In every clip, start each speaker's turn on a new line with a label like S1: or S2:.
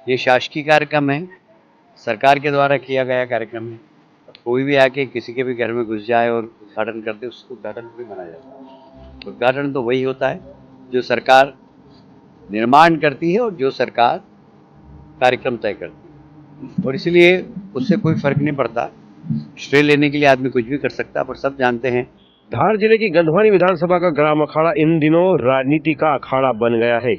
S1: ये शासकीय कार्यक्रम है, सरकार के द्वारा किया गया कार्यक्रम है। कोई भी आके किसी के भी घर में घुस जाए और उद्घाटन कर दे, उसको उद्घाटन थोड़ी माना जाता है। उद्घाटन तो वही होता है जो सरकार निर्माण करती है और जो सरकार कार्यक्रम तय करती है, और इसलिए उससे कोई फर्क नहीं पड़ता। श्रेय लेने के लिए आदमी कुछ भी कर सकता है, पर सब जानते हैं।
S2: धार जिले की गंधवानी विधानसभा का ग्राम अखाड़ा इन दिनों राजनीति का अखाड़ा बन गया है।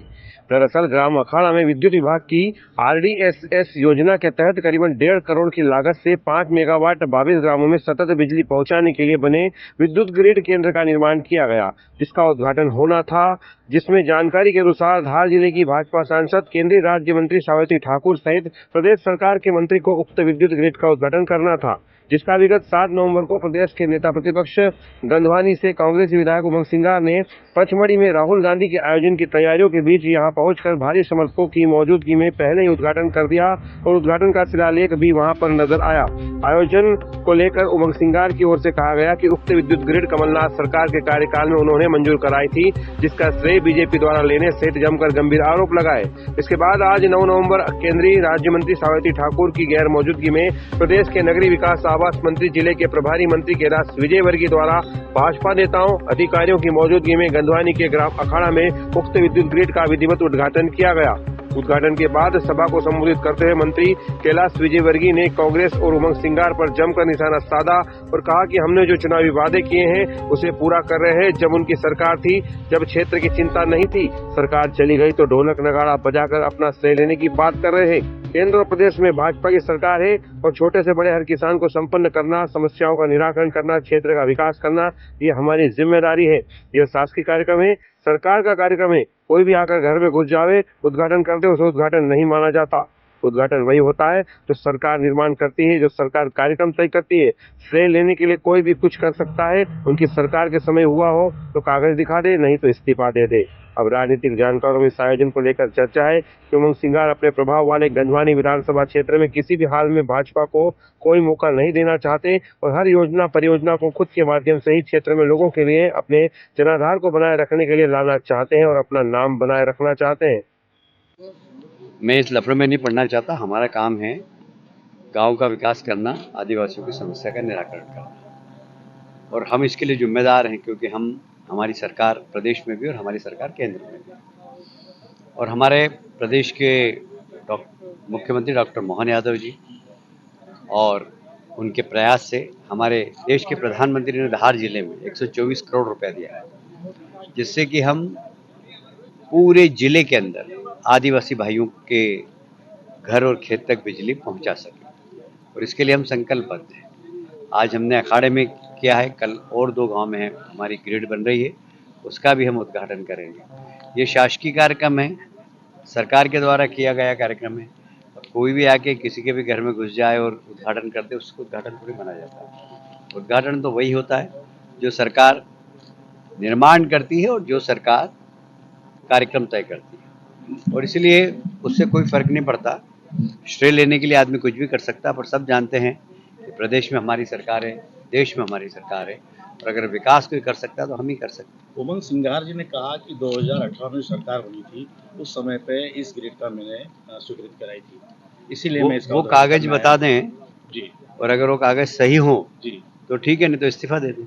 S2: दरअसल ग्राम अखाड़ा में विद्युत विभाग की आरडीएसएस योजना के तहत करीबन 1.5 करोड़ की लागत से 5 मेगावाट 22 ग्रामों में सतत बिजली पहुंचाने के लिए बने विद्युत ग्रिड केंद्र का निर्माण किया गया, जिसका उद्घाटन होना था। जिसमें जानकारी के अनुसार धार जिले की भाजपा सांसद केंद्रीय राज्य मंत्री सावित्री ठाकुर सहित प्रदेश सरकार के मंत्री को उक्त विद्युत ग्रिड का उद्घाटन करना था, जिसका विगत 7 नवंबर को प्रदेश के नेता प्रतिपक्ष गंधवानी से कांग्रेसी विधायक उमंग सिंगार ने पचमढ़ी में राहुल गांधी के आयोजन की तैयारियों के बीच यहां पहुंचकर भारी समर्थकों की मौजूदगी में पहले ही उद्घाटन कर दिया और उद्घाटन का शिलालेख भी वहां पर नजर आया। आयोजन को लेकर उमंग सिंगार की ओर से कहा गया कि उक्त विद्युत ग्रिड कमलनाथ सरकार के कार्यकाल में उन्होंने मंजूर कराई थी, जिसका श्रेय बीजेपी द्वारा लेने सहित जमकर गंभीर आरोप लगाए। इसके बाद आज 9 नवंबर केंद्रीय राज्य मंत्री सावित्री ठाकुर की गैर मौजूदगी में प्रदेश के नगरीय विकास आवास मंत्री, जिले के प्रभारी मंत्री कैलाश विजयवर्गीय द्वारा भाजपा नेताओं अधिकारियों की मौजूदगी में गंधवानी के ग्राम अखाड़ा में उक्त विद्युत ग्रिड का विधिवत उद्घाटन किया गया। उद्घाटन के बाद सभा को संबोधित करते हुए मंत्री कैलाश विजयवर्गीय ने कांग्रेस और उमंग सिंगार पर जमकर निशाना साधा और कहा कि हमने जो चुनावी वादे किए हैं उसे पूरा कर रहे हैं। जब उनकी सरकार थी, जब क्षेत्र की चिंता नहीं थी, सरकार चली गई तो ढोलक नगाड़ा बजाकर अपना श्रेय लेने की बात कर रहे हैं। केंद्र और प्रदेश में भाजपा की सरकार है और छोटे से बड़े हर किसान को संपन्न करना, समस्याओं का निराकरण करना, क्षेत्र का विकास करना, ये हमारी जिम्मेदारी है। यह शासकीय कार्यक्रम है, सरकार का कार्यक्रम है। कोई भी आकर घर में घुस जावे, उद्घाटन कर दे, उसे उद्घाटन नहीं माना जाता। उद्घाटन वही होता है जो सरकार निर्माण करती है, जो सरकार कार्यक्रम तय करती है। श्रेय लेने के लिए कोई भी कुछ कर सकता है। उनकी सरकार के समय हुआ हो तो कागज दिखा दे, नहीं तो इस्तीफा दे दे। अब राजनीतिक जानकारों में इस आयोजन को लेकर चर्चा है कि उमंग सिंगार अपने प्रभाव वाले गंधवानी विधानसभा क्षेत्र में किसी भी हाल में भाजपा को कोई मौका नहीं देना चाहते और हर योजना परियोजना को खुद के माध्यम से ही क्षेत्र में लोगों के लिए अपने जनाधार को बनाए रखने के लिए लाना चाहते हैं और अपना नाम बनाए रखना चाहते हैं।
S1: मैं इस लफड़े में नहीं पड़ना चाहता। हमारा काम है गांव का विकास करना, आदिवासियों की समस्या का निराकरण करना, और हम इसके लिए जिम्मेदार हैं, क्योंकि हमारी सरकार प्रदेश में भी और हमारी सरकार केंद्र में भी, और हमारे प्रदेश के मुख्यमंत्री डॉक्टर मोहन यादव जी और उनके प्रयास से हमारे देश के प्रधानमंत्री ने धार जिले में 124 करोड़ रुपया दिया है, जिससे कि हम पूरे जिले के अंदर आदिवासी भाइयों के घर और खेत तक बिजली पहुंचा सके, और इसके लिए हम संकल्पबद्ध हैं। आज हमने अखाड़े में किया है, कल और 2 गांव में हमारी ग्रिड बन रही है, उसका भी हम उद्घाटन करेंगे। ये शासकीय कार्यक्रम है, सरकार के द्वारा किया गया कार्यक्रम है, और कोई भी आके किसी के भी घर में घुस जाए और उद्घाटन कर दे, उसको उद्घाटन थोड़ी माना जाता है। उद्घाटन तो वही होता है जो सरकार निर्माण करती है और जो सरकार कार्यक्रम तय करती है, और इसलिए उससे कोई फर्क नहीं पड़ता। श्रेय लेने के लिए आदमी कुछ भी कर सकता है, पर सब जानते हैं कि प्रदेश में हमारी सरकार है, देश में हमारी सरकार है, और अगर विकास कोई कर सकता है तो हम ही कर सकते हैं।
S3: उमंग सिंगार जी ने कहा कि 2018 में सरकार बनी थी, उस समय पे इस ग्रिड का मैंने स्वीकृत कराई थी, इसीलिए मैं इसका
S1: वो कागज बता दें
S3: जी,
S1: और अगर वो कागज सही हो
S3: जी
S1: तो ठीक है, नहीं तो इस्तीफा दे दें।